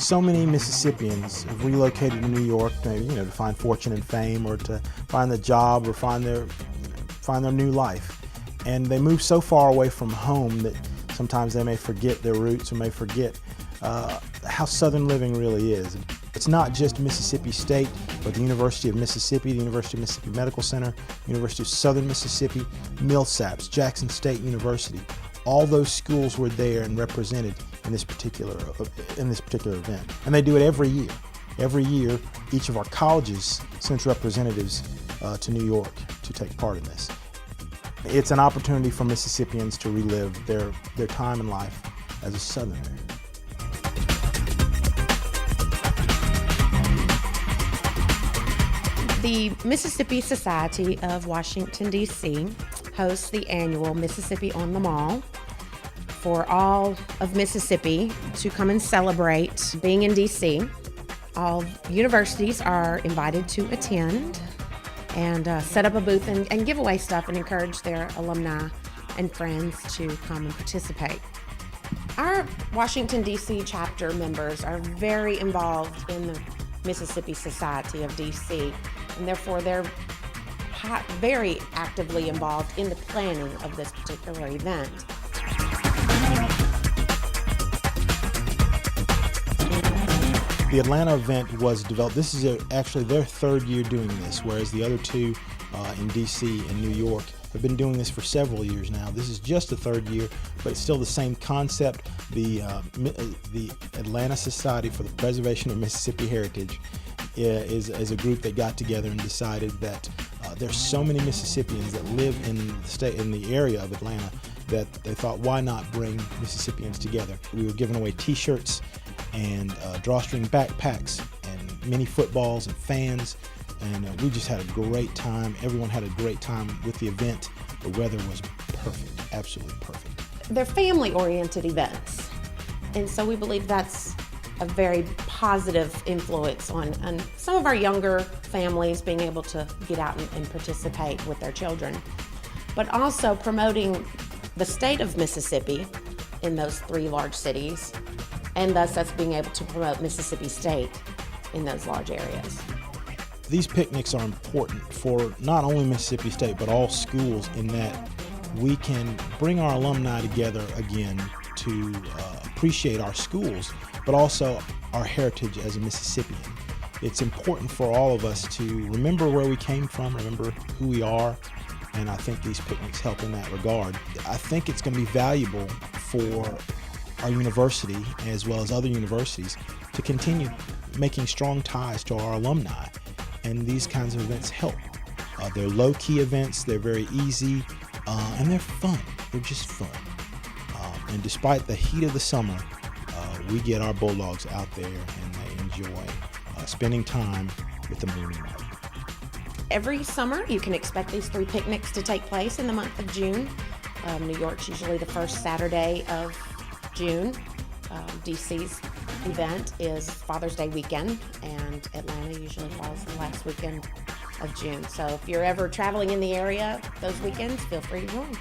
So many Mississippians have relocated to New York, to find fortune and fame, or to find a job, or find their new life. And they move so far away from home that sometimes they may forget their roots, or may forget how Southern living really is. It's not just Mississippi State, but the University of Mississippi, the University of Mississippi Medical Center, University of Southern Mississippi, Millsaps, Jackson State University. All those schools were there and represented in this particular event. And they do it every year. Every year, each of our colleges sends representatives to New York to take part in this. It's an opportunity for Mississippians to relive their time in life as a Southerner. The Mississippi Society of Washington, D.C. hosts the annual Mississippi on the Mall for all of Mississippi to come and celebrate being in D.C. All universities are invited to attend and set up a booth and give away stuff and encourage their alumni and friends to come and participate. Our Washington, D.C. chapter members are very involved in the Mississippi Society of D.C., and therefore they're very actively involved in the planning of this particular event. The Atlanta event was developed. This is actually their third year doing this, whereas the other two in DC and New York have been doing this for several years now. This is just the third year, but it's still the same concept. The Atlanta Society for the Preservation of Mississippi Heritage is a group that got together and decided that there's so many Mississippians that live in the area of Atlanta that they thought, why not bring Mississippians together? We were giving away T-shirts and drawstring backpacks and mini footballs and fans, and we just had a great time. Everyone had a great time with the event. The weather was perfect, absolutely perfect. They're family-oriented events, and so we believe that's a very positive influence on some of our younger families being able to get out and participate with their children, but also promoting the state of Mississippi in those three large cities, and thus us being able to promote Mississippi State in those large areas. These picnics are important for not only Mississippi State, but all schools, in that we can bring our alumni together again to appreciate our schools, but also our heritage as a Mississippian. It's important for all of us to remember where we came from, remember who we are, and I think these picnics help in that regard. I think it's going to be valuable for our university, as well as other universities, to continue making strong ties to our alumni, and these kinds of events help. They're low-key events, they're very easy, and they're fun. They're just fun. And despite the heat of the summer, we get our Bulldogs out there and they enjoy spending time with the Marine Mud. Every summer, you can expect these three picnics to take place in the month of June. New York's usually the first Saturday of June. DC's event is Father's Day weekend, and Atlanta usually falls the last weekend of June. So if you're ever traveling in the area those weekends, feel free to join.